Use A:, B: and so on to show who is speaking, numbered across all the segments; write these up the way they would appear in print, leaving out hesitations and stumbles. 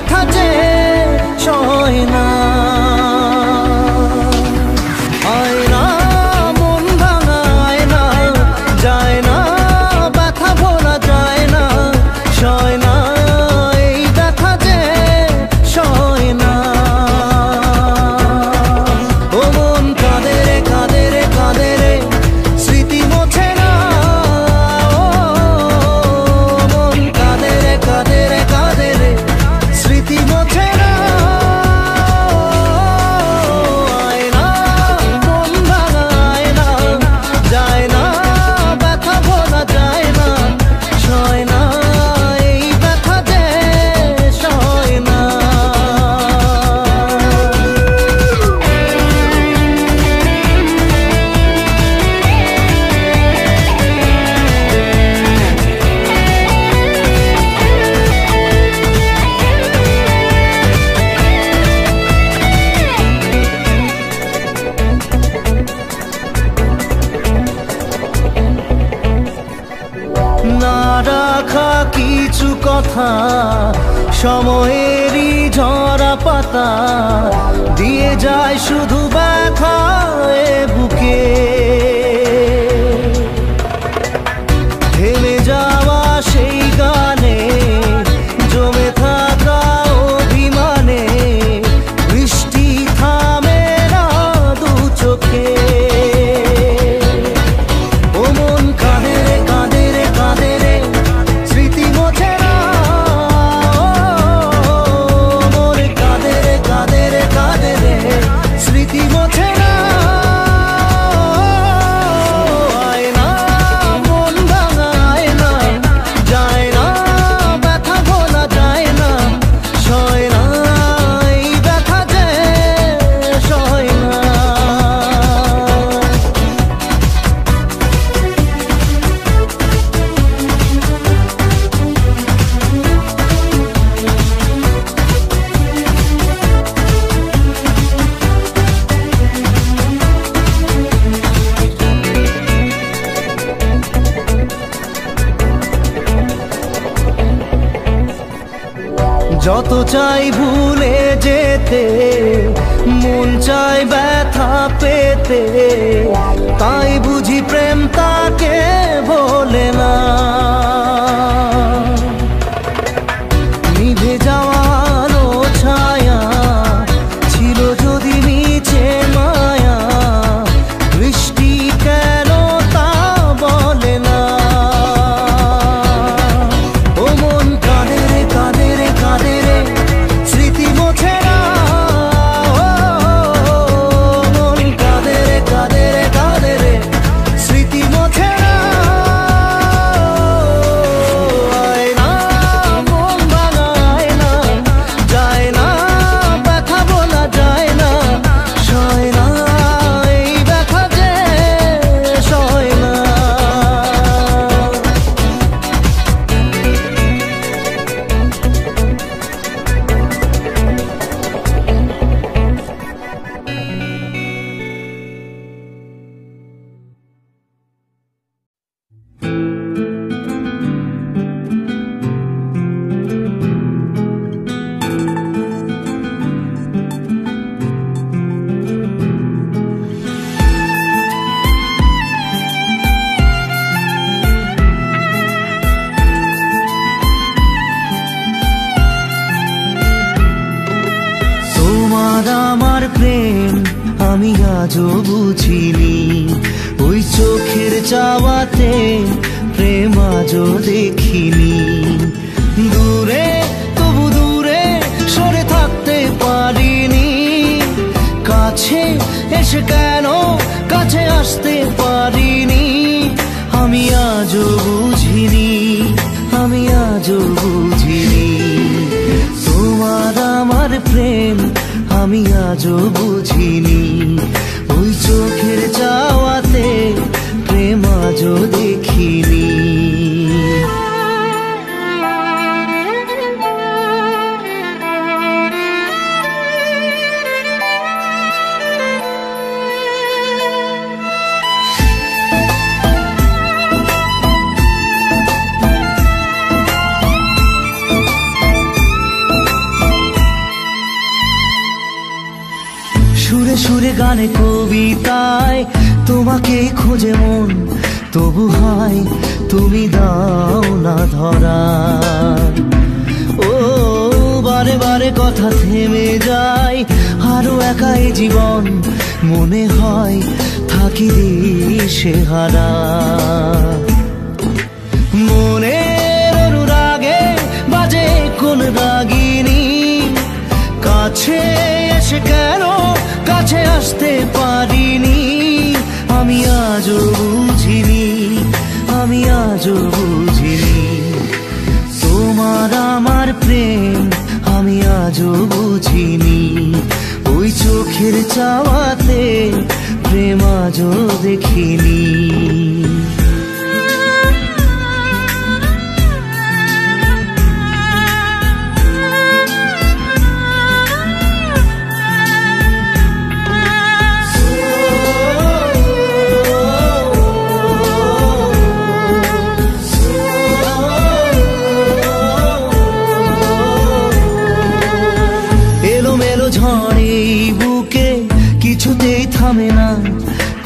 A: ব্যথা যে সয় না। আয়না মন ভাঙা আয়না, যায় না ব্যথা ভোলা যায় না, সয় না এই ব্যথা যে সয় না। ও মন কাঁদে রে কাঁদে রে কাঁদে রে, স্মৃতি মোছে না। ও মন কাঁদে রে কাঁদে রে কাঁদে রে, স্মৃতি মোছে না। আয়না মন ভাঙা আয়না, যায় না ব্যথা ভোলা যায় না, সয় না এই ব্যথা যে সয় না। না রাখা কিছু কথা, সময়েরই ঝরা পাতা, দিয়ে যায় শুধু ব্যথা এ বুকে। থেমে যাওয়া সেই গানে, জমে থাকা অভিমানে, বৃষ্টি থামে না দু চোখে। ও মন কাঁদে রে কাঁদে রে কাঁদে রে, স্মৃতি মোছে না। মন কাঁদে রে কাঁদে রে কাঁদে রে, স্মৃতি মোছে না। আয়না মন ভাঙা আয়না, যায় না ব্যথা ভোলা যায় না, সয় না এই ব্যথা যে সয় না। যত চাই ভুলে যেতে, মন চাই ব্যথা পেতে, তাই বুঝি প্রেম তাকে বলে না। নিভে যাওয়া আলো ছায়া ছিল যদি মিছে মায়া, বৃষ্টি কেন তা বলে না। ও মন কাঁদে রে কাঁদে রে কাঁদে রে, স্মৃতি মোছে না। মন কাঁদে রে কাঁদে রে কাঁদে রে, স্মৃতি মোছে না। আয়না মন ভাঙা আয়না, যায় না ব্যথা ভোলা যায় না, সয় না এই ব্যথা যে সয় না। তোমার আমার প্রেম আমি আজও বুঝিনি, ওই চোখের চাওয়াতে প্রেম আজও দেখিনি। দূরে তবু দূরে সরে থাকতে পারিনি, কাছে এসে কেন কাছে আসতে পারিনি। আমি আজও বুঝিনি, আমি আজও বুঝিনি, তোমার আমার প্রেম আমি আজও বুঝিনি। ওই চোখের চাওয়াতে প্রেম আজও দেখিনি। সুরে সুরে গানে কবিতায় তোমাকেই খোঁজে মন, তবু হায় তুমি দাও না ধরা। ও বারে বারে কথা থেমে যায়, আরো একাই জীবন মনে হয় থাকি দিশে হারা। মনের অনুরাগে বাজে কোন রাগিনী, কাছে এসে কেন কাছে আসতে পারিনি। আমি আজও বুঝিনি, আমি আজও বুঝিনি তোমার আমার প্রেম, আমি আজও বুঝিনি। ওই চোখের চাওয়াতে প্রেম আজও দেখিনি। কিছুতেই থামে না,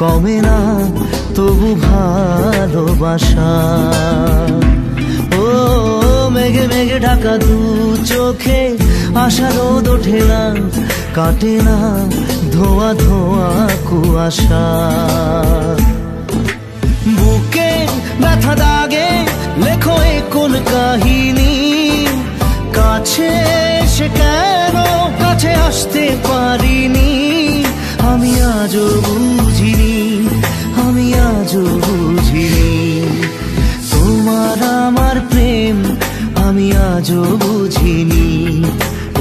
A: কমে না তবু ভালোবাসা। ও মেঘে মেঘে ঢাকা দু চোখে আশা রোদ ওঠে না, কাটে না ধোয়া ধোয়া কুয়াশা। বুকে ব্যথা দাগে লেখো এ কোন কাহিনী, কাছে এসে কেন কাছে আসতে পারিনি। আমি আজও বুঝিনি, আমি আজও বুঝিনি তোমার আমার প্রেম, আমি আজও বুঝিনি।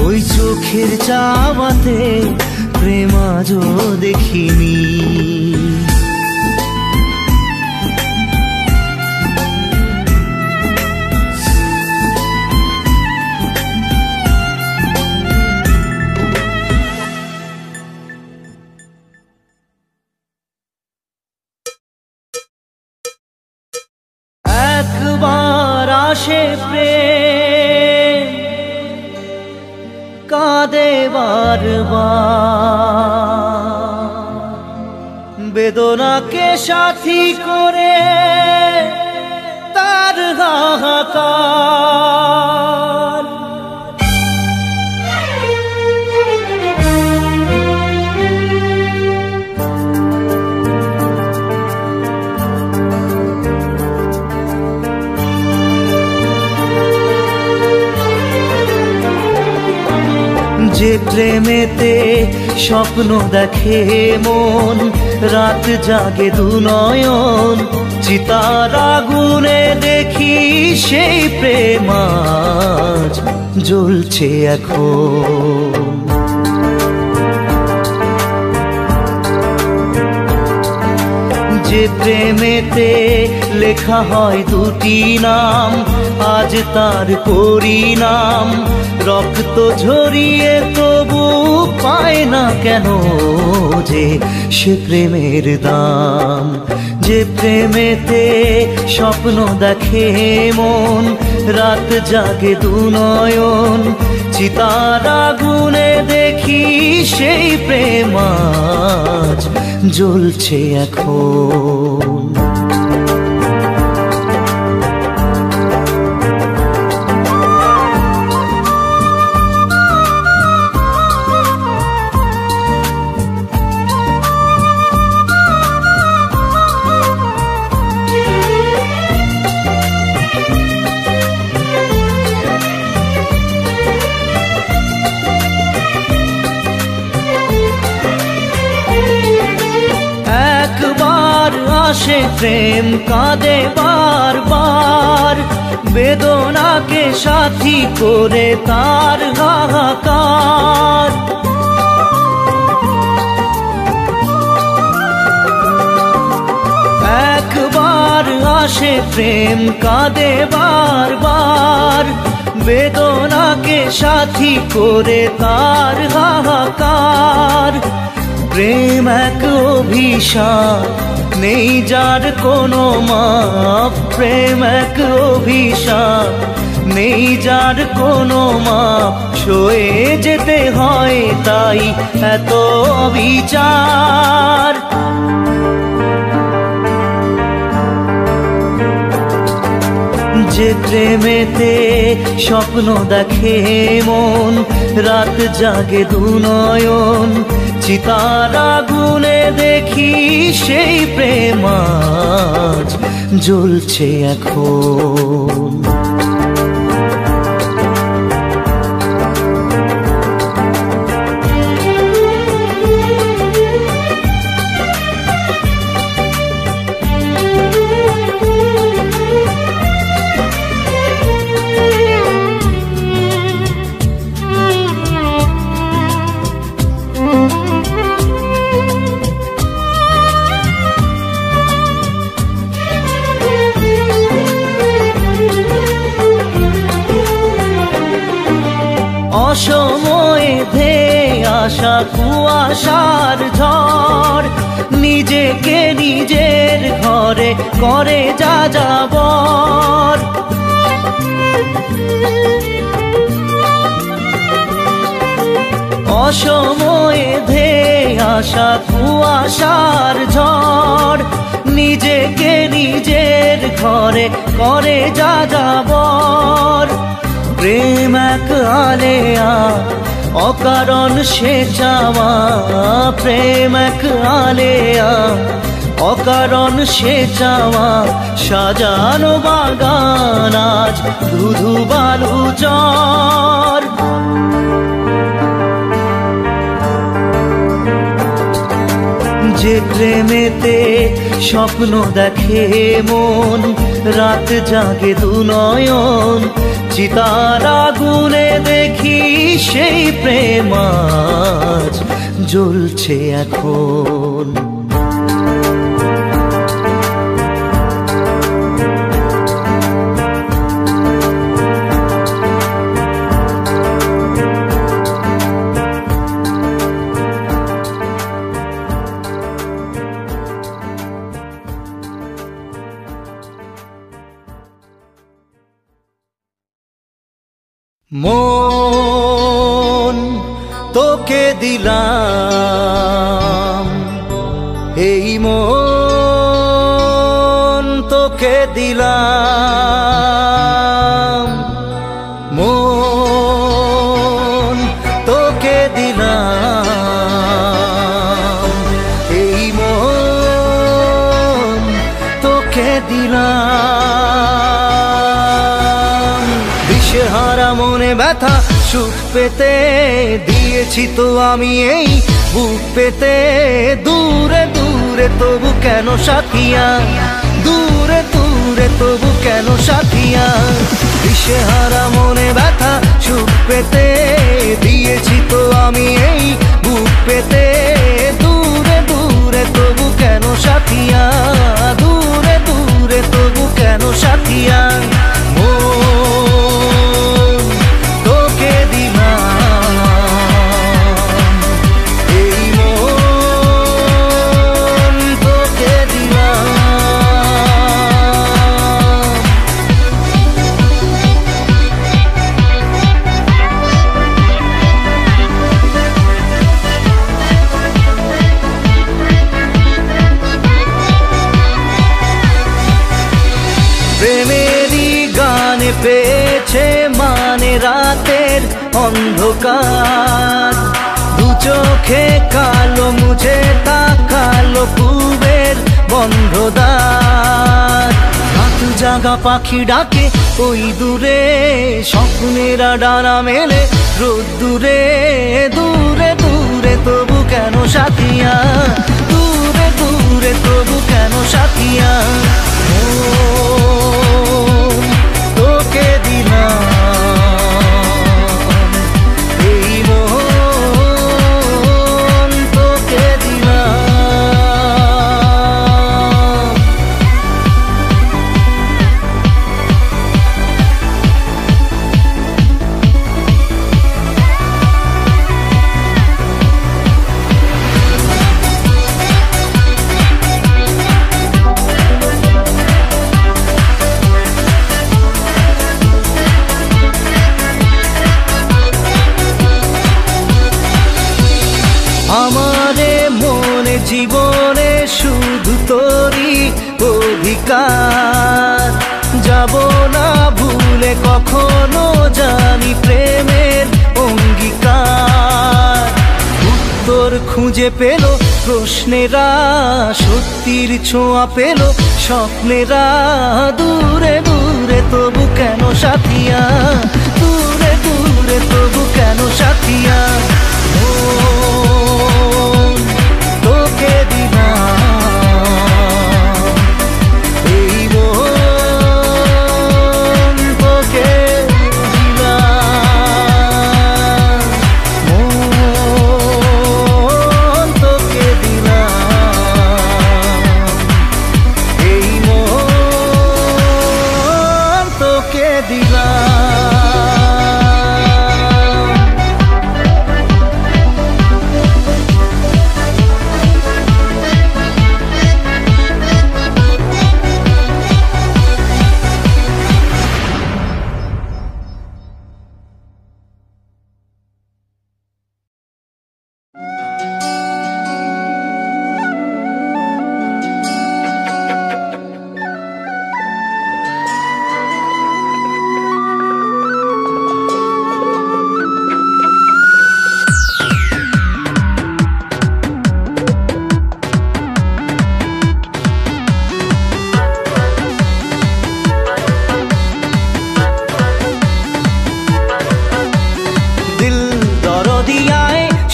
A: ওই চোখের চাওয়াতে প্রেম আজও দেখিনি। একবার আসে প্রেম কাঁদে বারবার, বেদনাকে সাথী করে তার হাহাকার। যে প্রেমেতে স্বপ্ন দেখে মন, রাত জাগে দু নয়ন, চিতার আগুনে দেখি সেই প্রেম আজ জ্বলছে এখন। যে প্রেমেতে লেখা হয় দুটি নাম, আজ তার পরিণাম রক্ত ঝরিয়ে তবু পায় না কেন যে সে প্রেমের দাম। যে প্রেমেতে স্বপ্ন দেখে মন, রাত জাগে দু নয়ন, চিতার আগুনে দেখি সেই প্রেম আজ জ্বলছে এখন। আসে প্রেম কাঁদে বারবার, বেদনাকে সাথী করে তার হাহাকার। একবার আসে প্রেম কাঁদে বারবার, বেদনাকে সাথী করে তার হাহাকার। প্রেম এক অভিশাপ নেই যার কোনো মাপ, প্রেম এক অভিশাপ নেই যার কোনো মাপ, সয়ে যেতে হয় তাই এত বিচার। যে প্রেমেতে স্বপ্ন দেখে মন, রাত জাগে দুনয়ন, চিতার আগুনে দেখি সেই প্রেম আজ জ্বলছে এখন। অসময়ে ধেয়ে আসা কুয়াশার ঝড়, নিজেকে নিজের ঘরে করে যা যাবর। অসময়ে ধেয়ে আসা কুয়াশার ঝড়, নিজেকে নিজের ঘরে করে যা যাবর। প্রেম এক আলেয়া অকারণ সে চাওয়া, প্রেম এক আলেয়া অকারণ সে চাওয়া, সাজানো বাগান আজ ধুধু বালু চর। যে প্রেমেতে স্বপ্ন দেখে মন, রাত জাগে দুনয়ন, চিতার আগুনে দেখি সেই প্রেম আজ জ্বলছে এখন। মন তোকে দিলাম, এই মন তোকে দিলাম, মন তোকে দিলাম, এই মন তোকে দিলাম। দিশেহারা মনে ব্যথা সুখ পেতে দিয়েছি তো আমি এই বুক পেতে, দূরে দূরে তবু কেন সাথিয়া, দূরে দূরে তবু কেন সাথিয়া। দিশেহারা মনে ব্যথা সুখ পেতে দিয়েছি তো আমি এই বুক পেতে, দূরে দূরে তবু কেন সাথিয়া, দূরে দূরে তবু কেন সাথিয়া। প্রেমেরই গানে পেয়েছে মানে রাতের অন্ধকার, দু চোখে কালো মুঝে তাকালো পূবের বন্ধ দ্বার। রাত জাগা পাখি ডাকে ওই দূরে, স্বপ্নেরা ডানা মেলে রোদ্দুরে, দূরে দূরে তবু কেন সাথিয়া, দূরে দূরে তবু কেন সাথিয়া। তোকে দিলাম, এই মন তোকে দিলাম। জীবনে শুধু তোরই অধিকার। যাব না ভুলে কখনো জানি প্রেমের অঙ্গীকার। উত্তর খুঁজে পেল প্রশ্নেরা, সত্যির ছোঁয়া পেল স্বপ্নেরা। দূরে দূরে তবু কেন সাথিয়া, দূরে দূরে তবু কেন সাথিয়া। ও তোকে দিলাম এই মন, তোকে দিলাম মন, তোকে দিলাম এই মন, তোকে দিলাম।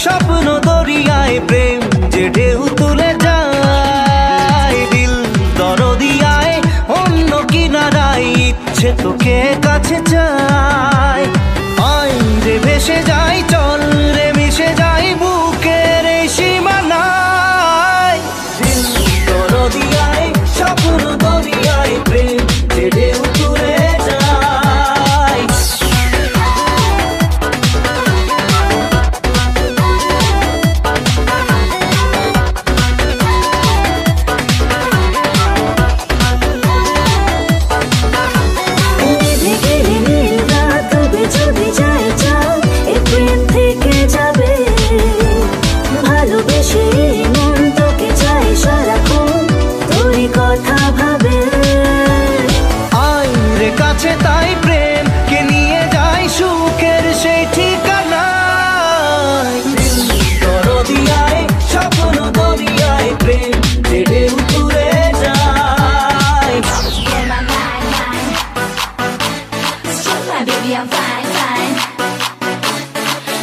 A: স্বপ্ন দরিয়ায় প্রেম যে ঢেউ তুলে যায়। দিল দরদিয়ায় অন্য কিনারায় ইচ্ছে তোকে কাছে চায়। আয় রে ভেসে যাই, চল রে মিশে যাই বুকের এই সীমানায়। দিল দরদিয়ায় স্বপ্ন দরিয়ায় প্রেম যে ঢেউ তুলে যায়। তাই প্রেম কে নিয়ে যাই সুখের সেই ঠিকানায়। দরদিয়ায় স্বপ্ন দরিয়ায় প্রেম যে ঢেউ তুলে যায়।
B: Baby, I'm fine, fine.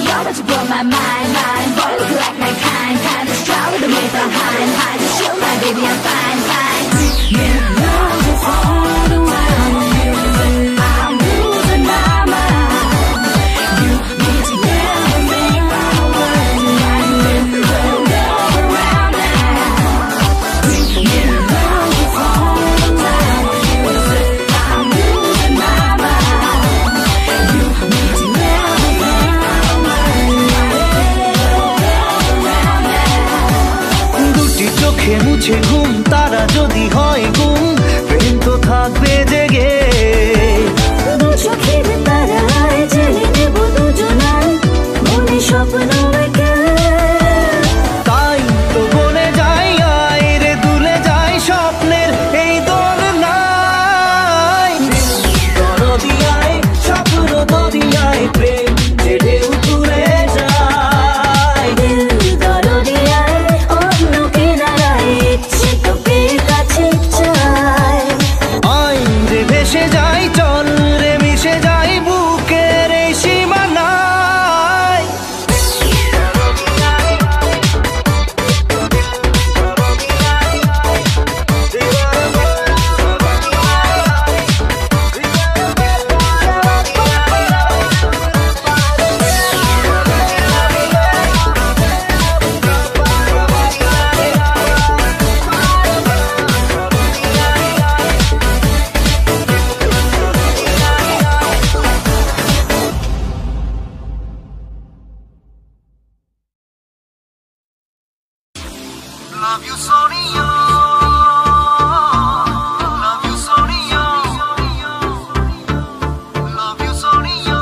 B: You're about to blow my mind, mind. Boy, look like my kind, kind. Just try with me from high and high. Just chill, my baby, I'm fine, fine. You know it's all around you. I'm losing my mind. You need to never make my world like this. Don't go around now. You know it's all around you. I'm losing my mind. You need to never make my world like this. Don't go around now.
A: দুটি চোখে মুছে ঘুম, তারা যদি হয় গুম, প্রেম তো থাকবে জেগে।
B: দু চোখের তারায় জেলে নেব দুজনায় মনে স্বপ্ন এঁকে।
A: তাই তো বলে যাই, আয় রে দুলে যাই স্বপ্নের এই দোলনায়। দরদিয়ায় স্বপ্ন দরিয়ায় প্রেম যে ঢেউ তুলে যায়।
B: দিল দরদিয়ায় অন্য কিনারায় ইচ্ছে তোকে কাছে চায়।
A: আয় রে ভেসে যাই, চল রে মিশে যাই বুকের এই সীমানায়। Love you, Sonia. Love you, Sonia. Love you, Sonia.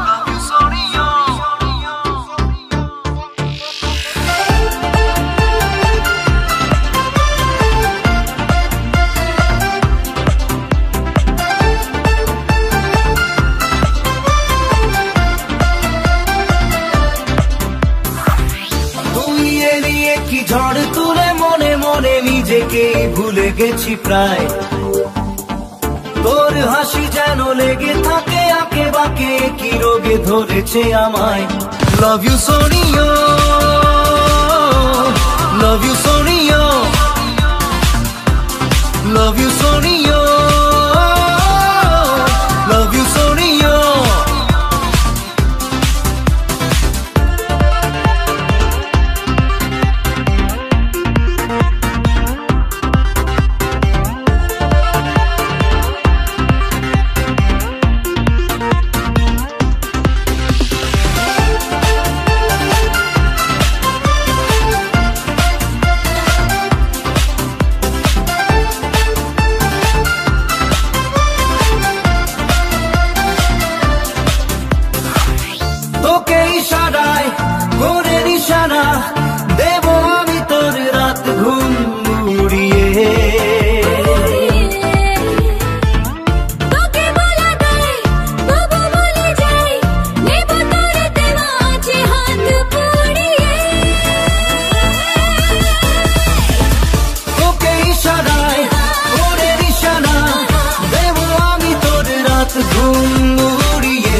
A: Love you, Sonia. নিজেকেই ভুলে গেছি প্রায়। তোর হাসি যেন লেগে থাকে আঁকে বাঁকে, কি রোগে ধরেছে আমায়। Love you Sonia, love you Sonia, love you Sonia, love you Sonia. তোকে ইশারায় করে নিশানা দেব আমি তোর রাত ঘুম উড়িয়ে।
B: তোকে বলা দেয় তবু বলে যাই, নেব তোর দেওয়া আছে হাত পুড়িয়ে।
A: তোকে ইশারায় করে নিশানা দেব আমি তোর রাত ঘুম উড়িয়ে।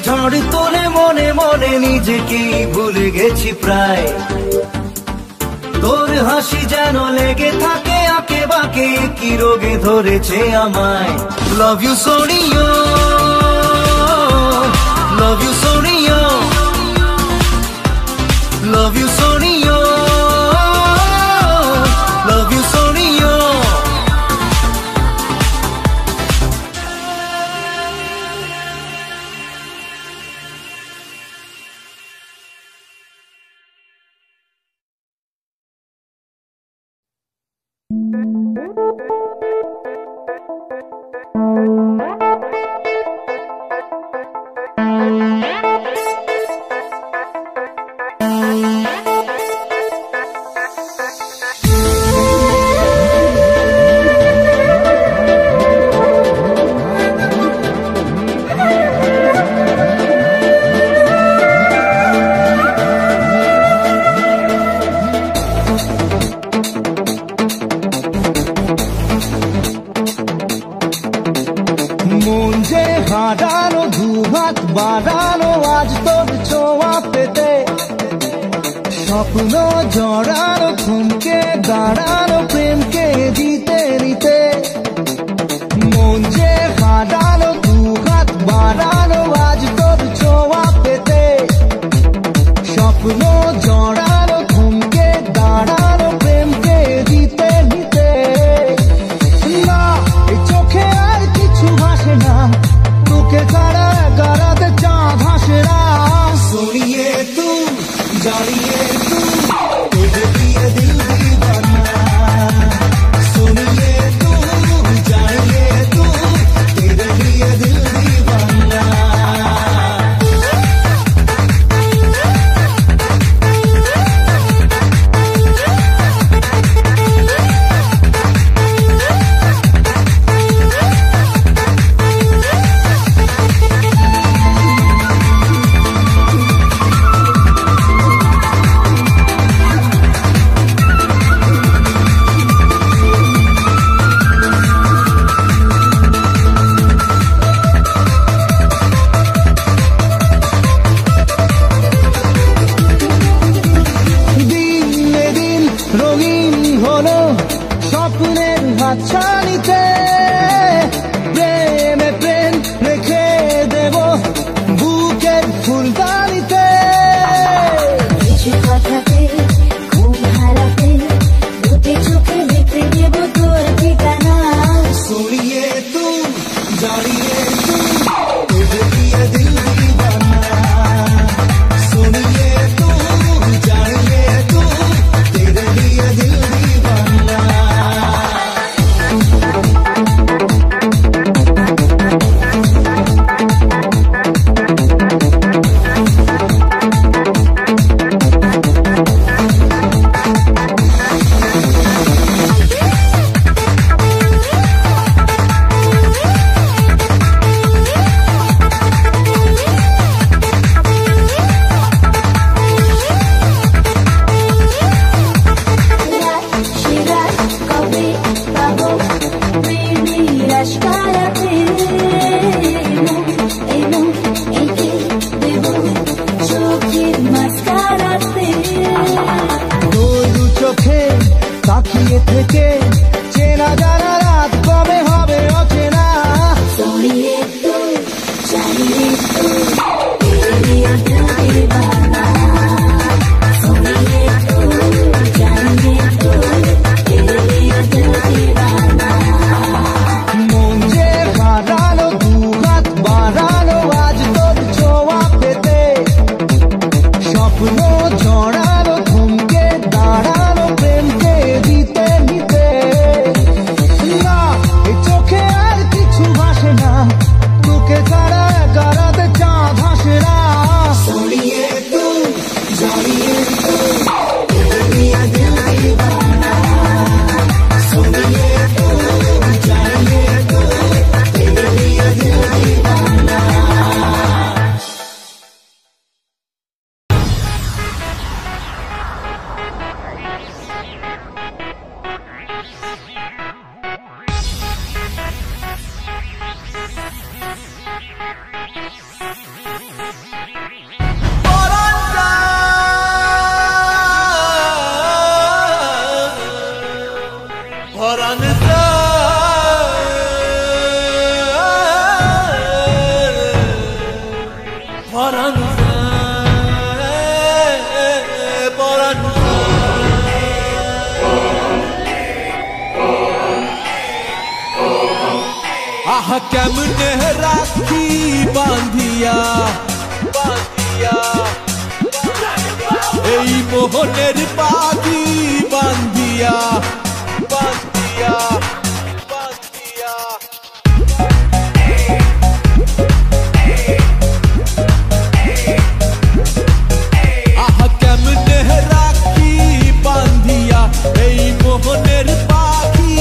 A: ঝড় তোলে মনে মনে নিজেকেই ভুলে গেছি প্রায়। তোর হাসি যেন লেগে থাকে আঁকে বাঁকে, কি রোগে ধরেছে আমায়। Love you Sonia, love you Sonia, love you Sonia, love you Sonia. হারানো দুহাত বাড়ানো আজ তোর ছোঁয়া পেতে, স্বপ্ন জড়ানো থমকে দাঁড়ানো প্রেমকে দিতে নিতে। মন যে হারানো দুহাত বাড়ানো আজ তোর ছোঁয়া পেতে, স্বপ্ন জড়ানো থমকে দাঁড়ানো প্রেমকে দিতে নিতে। না এই চোখে আর কিছু ভাসে না, তোকে ছাড়া গাড়াতে চাঁদ হাসে না। सुनिए तू जानिए तू तुझे
C: কেমনে রাখি বাঁধিয়া বাঁধিয়া এই মোহনের পাখি বাঁধিয়া বাঁধিয়া বাঁধিয়া আহা কেমনে রাখি বাঁধিয়া এই মোহনের পাখি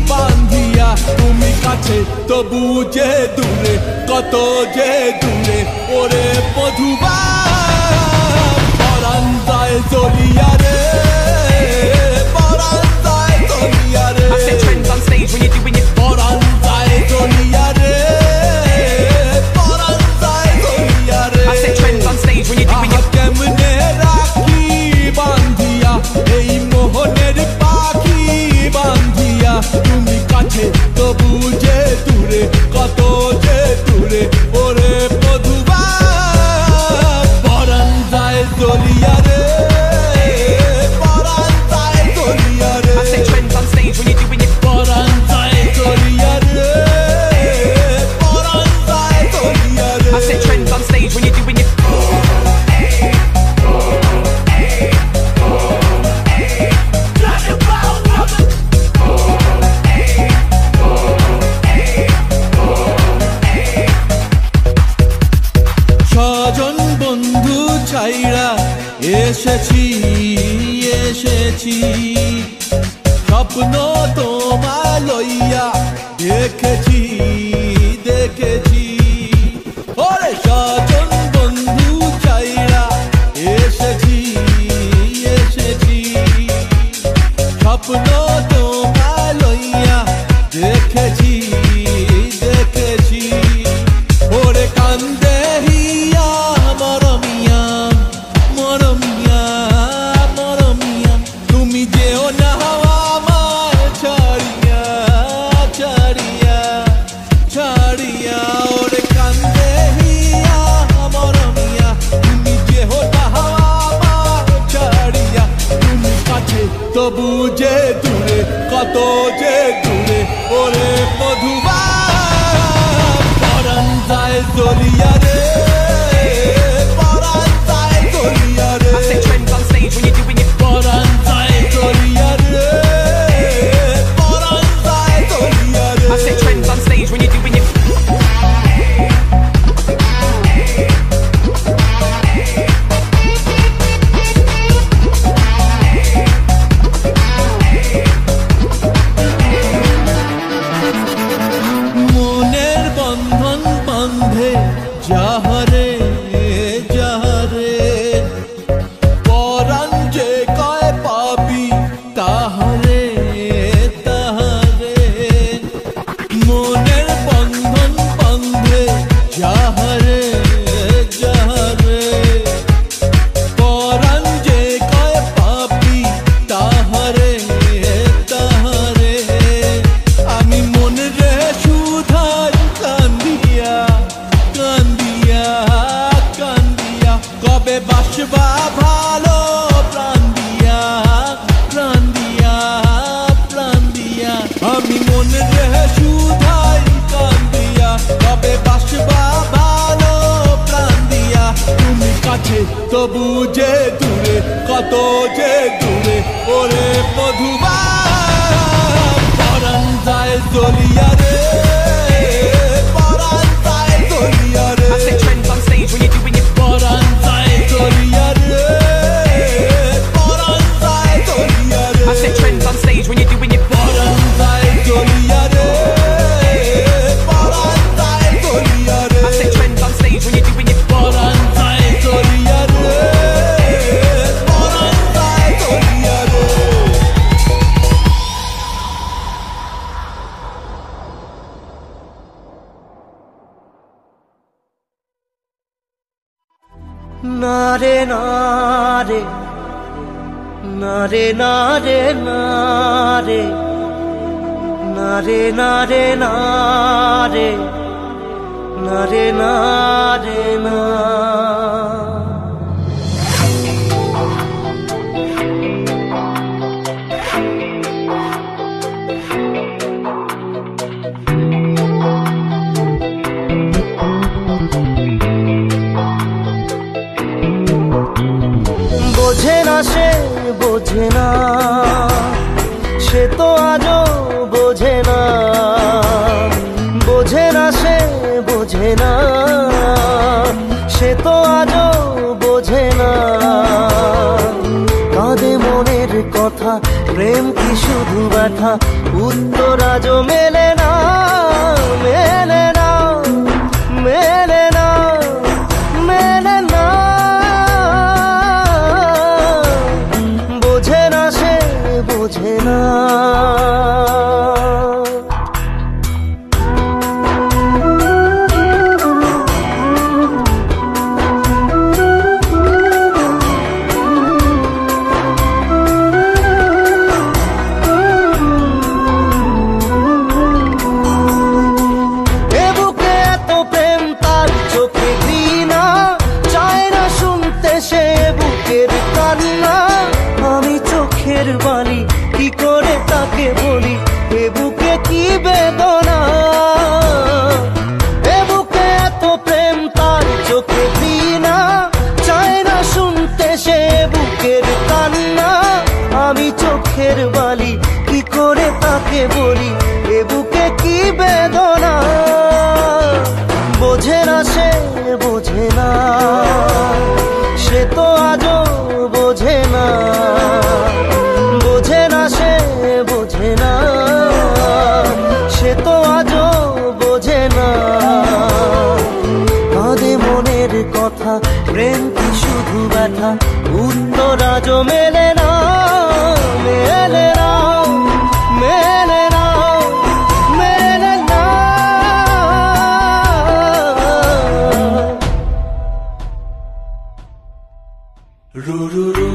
C: বাঁধিয়া তুমি কাছে তবু যে দূরে কত যে দূরে ওরে মধুবা পরাণ যায় জ্বলিয়া রে পরাণ যায় জ্বলিয়া রে পরাণ যায় জ্বলিয়া রে পরাণ যায় জ্বলিয়া রে আহা কেমনে রাখি বাঁধিয়া এই মোহনের পাখি বাঁধিয়া তুমি কাছে তবু যে দূরে কত যে দূরে ওরে মধুবা পরাণ যায় জ্বলিয়া রে জলিয়া রে পরান যায় জলিয়া রে I say trends on stage when you're doing it পরান যায় জলিয়া রে পরান যায় জলিয়া রে I say trends on stage when you're doing it যাহারে যাহারে পরাণ যে কয় পাবি তাহারে তাহারে মনের বন্ধন বন্ধে যাহারে যাহারে পরাণ যে কয় পাবি তাহারে তাহারে আমি মনে রে সুধাই কান্দিয়া কান্দিয়া কান্দিয়া কবে বাসবা ভালো প্রাণ দিয়া প্রাণ দিয়া প্রাণ দিয়া আমি মনে রে সুধাই কান্দিয়া কবে বাসবা ভালো প্রাণ দিয়া তুমি কাছে তবু যে দূরে কত যে দূরে ওরে মধুবা পরাণ যায় জলিয়া রে I say trends on stage when you're doing it পরাণ যায় জলিয়া রে পরাণ যায় জলিয়া রে I say trends on stage when you're doing it পরাণ যায় জলিয়া রে পরাণ যায় জলিয়া রে I say trends on stage when you're doing it পরাণ যায় জলিয়া রে পরাণ যায় জলিয়া রে
A: নারে নারে নারে নারে নারে নারে নারে নারে নারে নারে না বোঝে না সে বোঝে না সে তো আজও বোঝে না বোঝে না সে বোঝে না সে তো আজও বোঝে না কাঁদে মনের কথা প্রেম কি শুধু ব্যথা উত্তর আজও মেলে না মেলে না মেলে না মেলে না বোঝে না সে বোঝে না বালি কি করে তাকে বলি এ বুকে কি বেদনা এ বুকে এত প্রেম তার চোখে দিনা চায় না শুনতে সে বুকের কান্না আমি চোখের বালি কি করে তাকে বলি এ বুকে কি বেদনা বোঝে না সে বোঝে না সে তো আজও বোঝে না বোঝে না সে বোঝে না সে তো আজও বোঝে না কাঁদে মনের কথা প্রেম কি শুধু ব্যথা উত্তর আজও মেলে না মেলে না মেলে না মেলে না রু রু রু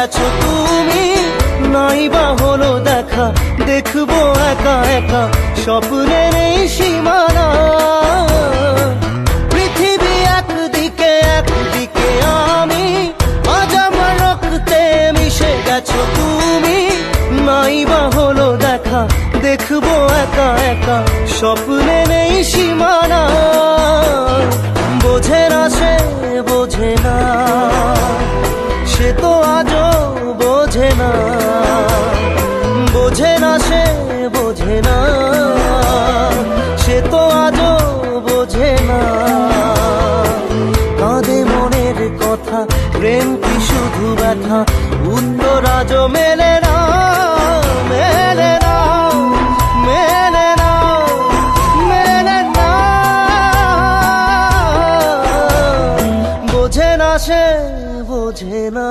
A: গেছো তুমি, নাই বা হলো দেখা, দেখবো একা একা স্বপ্নের এই সীমানা। পৃথিবী একদিকে একদিকে আমি, আজ আমার রক্তে মিশে গেছো তুমি, নাই বা হলো দেখা, দেখবো একা একা স্বপ্নের এই সীমানা। বোঝে না সে বোঝে না, সে তো আজও বোঝে না, বোঝে না সে বোঝে না, সে তো আজও বোঝে না। কাঁদে মনের কথা, প্রেম কি শুধু ব্যথা, উত্তর আজও মেলে না, মেলে না, মেলে না, মেলে না। বোঝে না সে বোঝে না।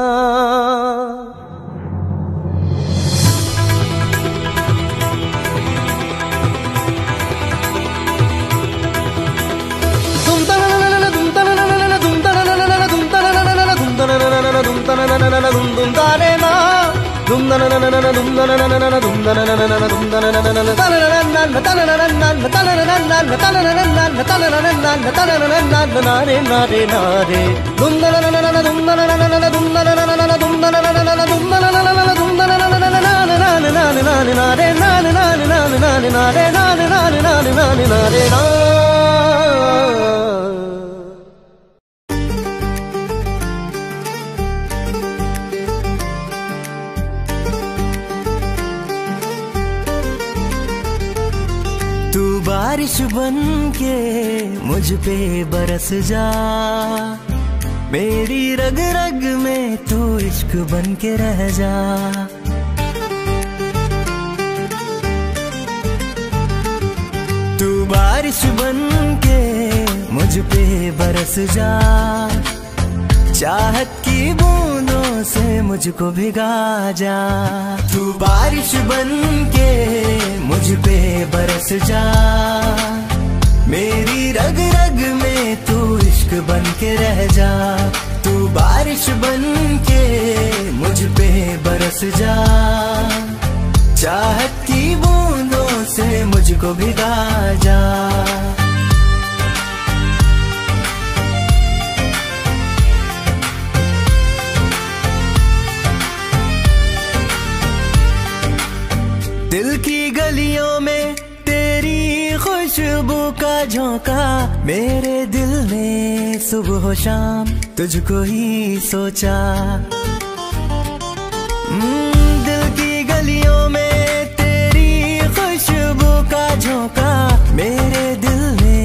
D: तू बारिश बन के मुझ पे बरस जा, मेरी रग रग में तू इश्क बन के रह जा। तू बारिश बन के मुझ पे बरस जा, चाहत की बूंदों से मुझको भिगा जा। तू बारिश बन के मुझ पे बरस जा, मेरी रग रग में तू इश्क बन के रह जा। तू बारिश बन के मुझ पे बरस जा, चाहत की बूंदों से मुझको भिगा जा। दिल की गलियों में तेरी खुशबू का झोंका, मेरे दिल ने सुबह शाम तुझको ही सोचा। दिल की गलियों में तेरी खुशबू का झोंका, मेरे दिल ने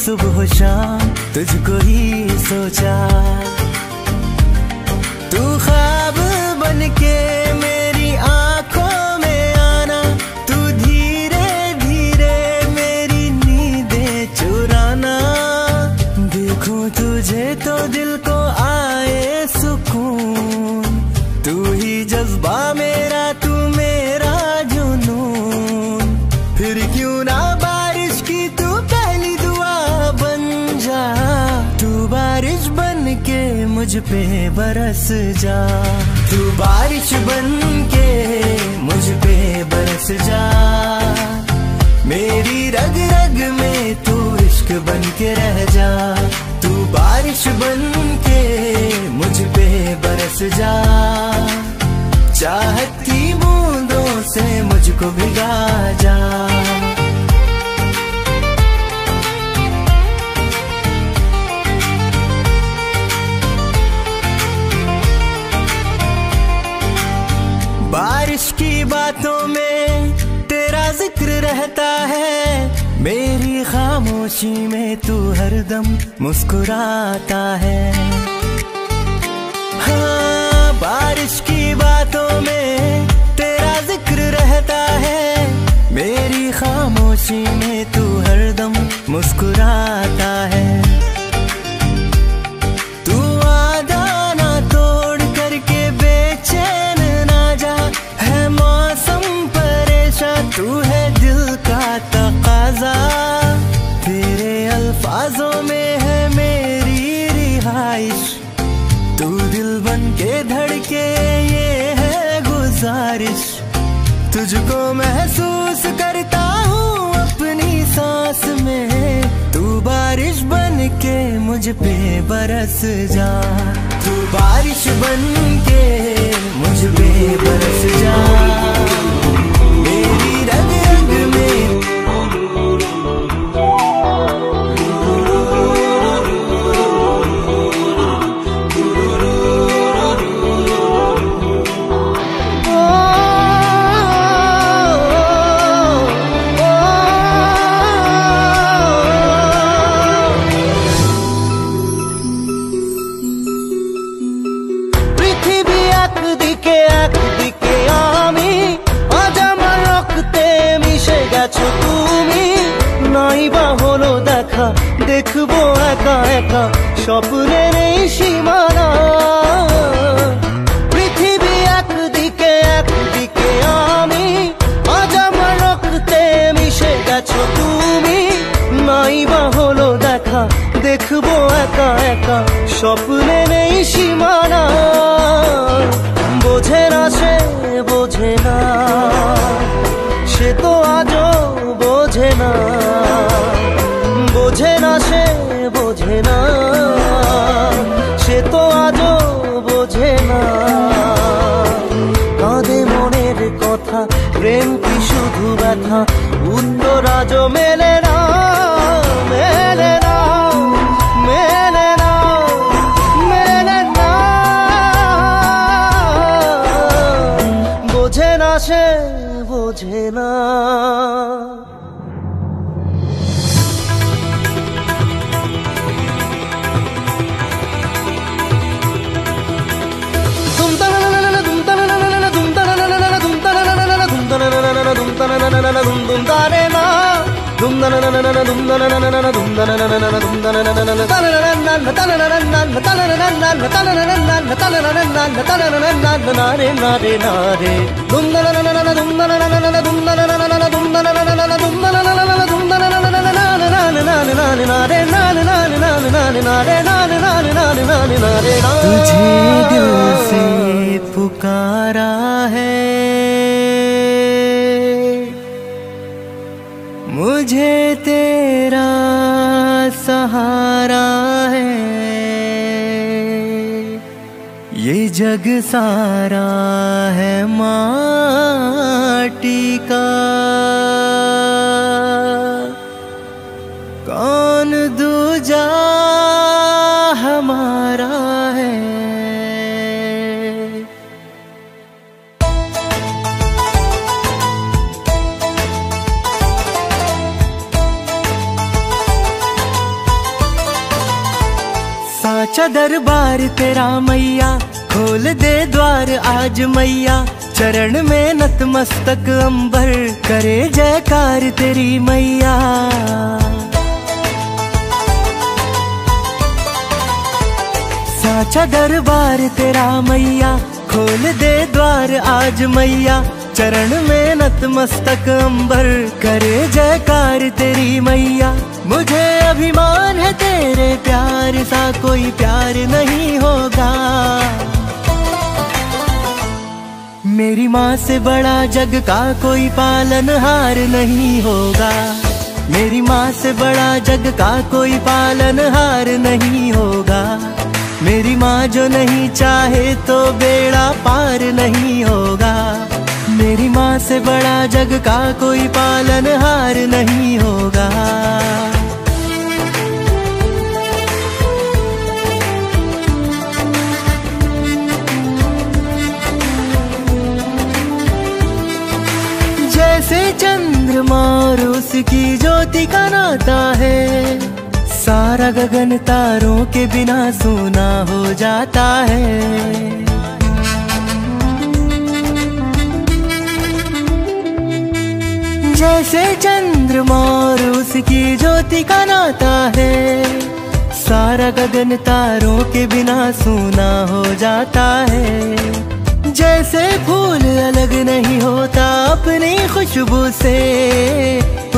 D: सुबह शाम तुझको ही सोचा। तू ख्वाब बन के मेरी आंखों में आना, तू धीरे धीरे मेरी नींदें चुराना। देखूं तुझे तो दिल को आए सुकून, तू ही जज्बा मेरा, तू मेरा जुनून। फिर क्यों ना बारिश की तू पहली दुआ बन जा, तू बारिश बन के मुझ पे बरस जा। तू बारिश बन के मुझ पे बरस जा, मेरी रग रग में तू इश्क बन के रह जा। तू बारिश बन के मुझ पे बरस जा, चाहत की बूंदों से मुझको भिगा जा। बारिश की बातों में तेरा जिक्र रहता है, मेरी खामोशी में तू हरदम मुस्कुराता है। हाँ, बारिश की बातों में तेरा जिक्र रहता है, मेरी खामोशी में तू हरदम मुस्कुराता है। तू वादा ना तोड़ करके बेचैन ना जा, है मौसम परेशान, तू है दिल का तकाजा। तेरे अल्फाजों में है मेरी रिहाइश, तू दिल बन के धड़के ये तुझको महसूस करता हूँ अपनी सांस में। तू बारिश बन के मुझ पे बरस जा, तू बारिश बन के मुझ पे बरस जा। मेरी रग रग में
A: দেখবো একা একা স্বপ্নের এই সীমানা। পৃথিবী একদিকে একদিকে আমি, আজ আমার রক্তে মিশে গেছো তুমি। নাই বা হলো দেখা, দেখবো একা একা স্বপ্নের এই সীমানা। বোঝে না সে বোঝে না, সে তো আজও বোঝে না। বোঝে না সে বোঝে না, সে তো আজও বোঝে না। কাঁদে মনের কথা, প্রেম কি শুধু ব্যথা? উত্তর আজও মেলে না, মেলে না, মেলে না, মেলে না। বোঝে না সে বোঝে না।
D: तुझे दिल से पुकारा है, मुझे तेरा सहारा है। ये जग सारा है माटी का, कौन दूजा हमारा है। साचा दरबार तेरा मैया, खोल दे द्वार आज मैया। चरण में नतमस्तक अंबर, करे जयकार तेरी मैया। साचा दरबार तेरा मैया, खोल दे द्वार आज मैया। चरण में नतमस्तक अंबर, करे जयकार तेरी मैया। मुझे अभिमान है तेरे प्यार सा, कोई प्यार नहीं होगा। मेरी माँ से बड़ा जग का कोई पालनहार नहीं होगा। मेरी माँ से बड़ा जग का कोई पालनहार नहीं होगा। मेरी माँ जो नहीं चाहे तो बेड़ा पार नहीं होगा। मेरी माँ से बड़ा जग का कोई पालनहार नहीं होगा। जैसे चंद्रमा और उसकी ज्योति का नाता है, सारा गगन तारों के बिना सूना हो जाता है। जैसे चंद्रमा और उसकी ज्योति का नाता है, सारा गगन तारों के बिना सूना हो जाता है। जैसे फूल अलग नहीं होता अपनी खुशबू से,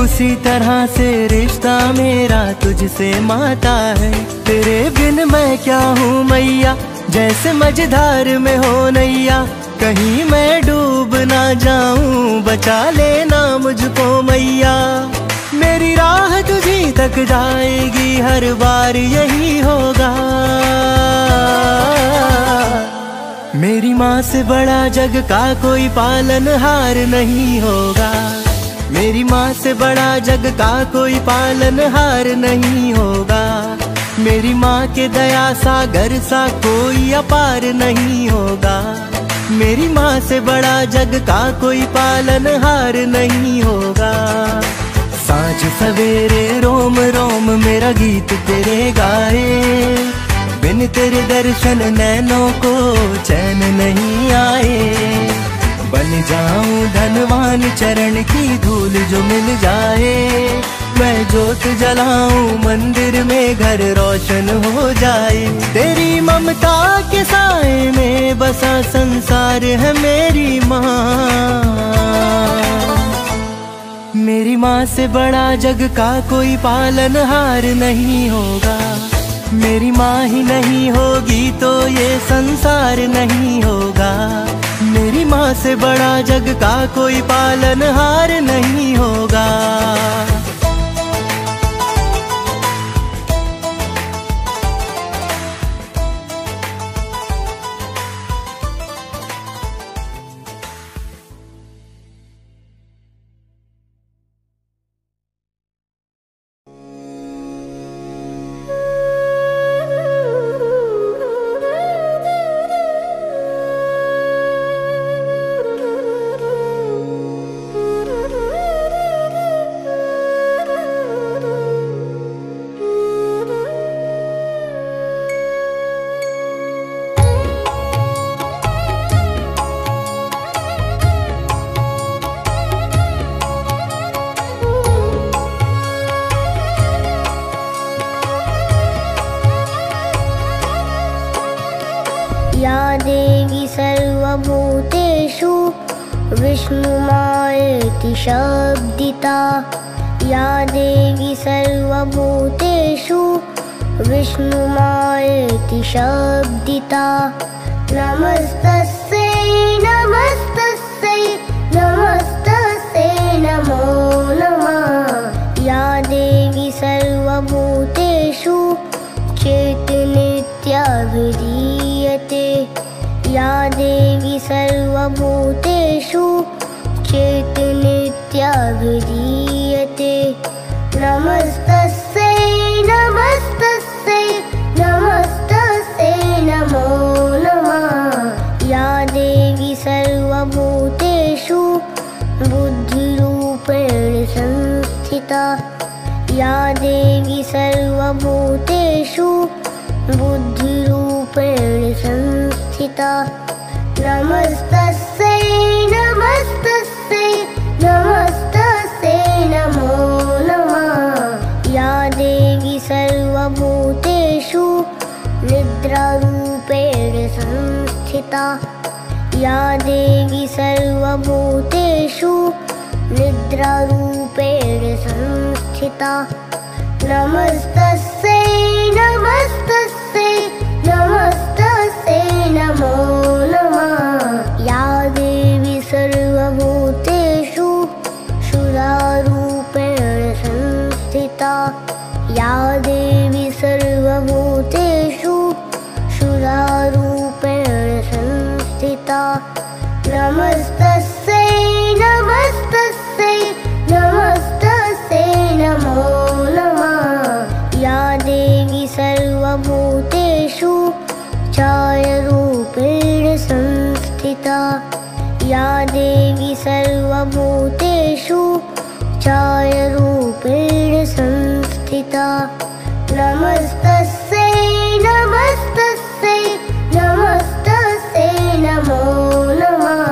D: उसी तरह से रिश्ता मेरा तुझसे माता है। तेरे बिन मैं क्या हूँ मैया, जैसे मझधार में हो नैया। कहीं मैं डूब ना जाऊं, बचा लेना मुझको मैया। मेरी राह तुझी तक जाएगी, हर बार यही होगा। मेरी माँ से बड़ा जग का कोई पालनहार नहीं होगा। मेरी माँ से बड़ा जग का कोई पालनहार नहीं होगा। मेरी माँ के दया सागर सा कोई अपार नहीं होगा। मेरी माँ से बड़ा जग का कोई पालनहार नहीं होगा। सांझ सवेरे रोम रोम मेरा गीत तेरे गाए, बिन तेरे दर्शन नैनों को चैन नहीं आए। बन जाऊं धनवान चरण की धूल जो मिल जाए, मैं जोत जलाऊं मंदिर में घर रोशन हो जाए। तेरी ममता के साए में बसा संसार है मेरी माँ। मेरी माँ से बड़ा जग का कोई पालनहार नहीं होगा। मेरी माँ ही नहीं होगी तो ये संसार नहीं होगा। मेरी माँ से बड़ा जग का कोई पालनहार नहीं होगा।
E: या देवी सर्वभूतेषु विष्णुमायेति शब्दिता। या देवी सर्वभूतेषु विष्णुमायेति शब्दिता। नमस्तस्यै नमस्तस्यै नमस्तस्यै नमो नमः। या देवी सर्वभूतेषु चेतनित्याभिधीयते। या देवी सर्वभूतेषु चेतनित्याभिधीयते। नमस्तस्यै नमस्तस्यै नमस्तस्यै नमो नमः। या देवी सर्वभूतेषु बुद्धिरूपेण संस्थिता। या देवी सर्वभूतेषु बुद्धिरूपेण संस्थिता। नमस्तस्यै नमस्तस्यै नमस्तस्यै नमो नमः। या देवी सर्वभूतेषु निद्रारूपेण संस्थिता। या देवी सर्वभूतेषु निद्रारूपेण संस्थिता। नमस्तस्यै नमस्तस्यै नमस्तस्यै नमो नमः। या देवी सर्वभूतेषु सुरारूपेण संस्थिता। या देवी सर्वभूतेषु सुरारूपेण संस्थिता। नमस्तस्यै नमस्तस्यै नमस्तस्यै नमो नमः। या देवी सर्वभूतेषु छायारूपेण संस्थिता। या देवी सर्वभूतेषु छायारूपेण संस्थिता। नमस्तस्यै नमस्तस्यै नमस्तस्यै नमो नमः।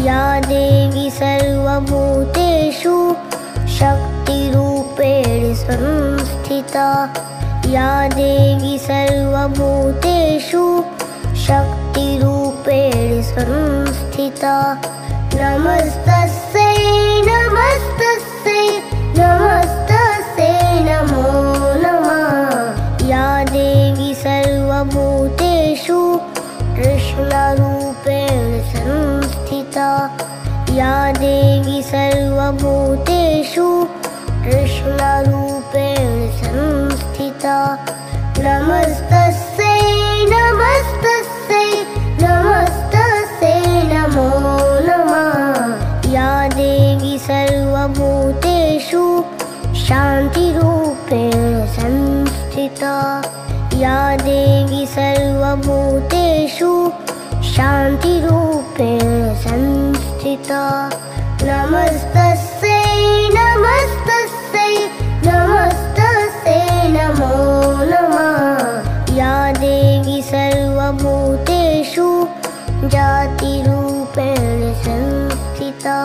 E: या देवी सर्वभूतेषु शक्तिरूपेण संस्थिता। या देवी सर्वभूतेषु शक्तिरूपेण संस्थिता। नमस्तस्यै नमस्तस्यै नमस्तस्यै नमो नमः। या देवी सर्वभूतेषु कृष्णरूपेण संस्थिता। या देवी सर्वभूतेषु कृष्णरूपेण संस्थिता नमस्तस्यै नमस्तस्यै नमस्तस्यै नमो नमः या देवी सर्वभूतेषु शान्तिरूपेण संस्थिता या देवी सर्वभूतेषु शान्तिरूपेण संस्थिता नमस्तस्यै नमस्तस्यै नमस्तस्यै नमो नमः या देवी सर्वभूतेषु जातिरूपेण संस्थिता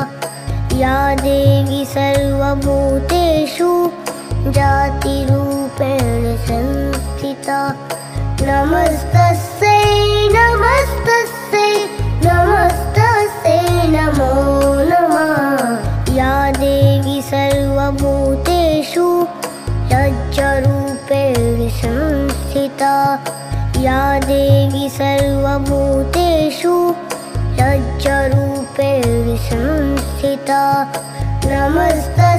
E: या देवी सर्वभूतेषु जातिरूपेण संस्थिता नमस्तस्यै नमस्तस्यै नमस्तस्यै नमो नमः या देवी सर्वभूतेषु रज्जुरूपेण संस्थिता या देवी सर्वभूतेषु रज्जुरूपेण संस्थिता नमस्तस्यै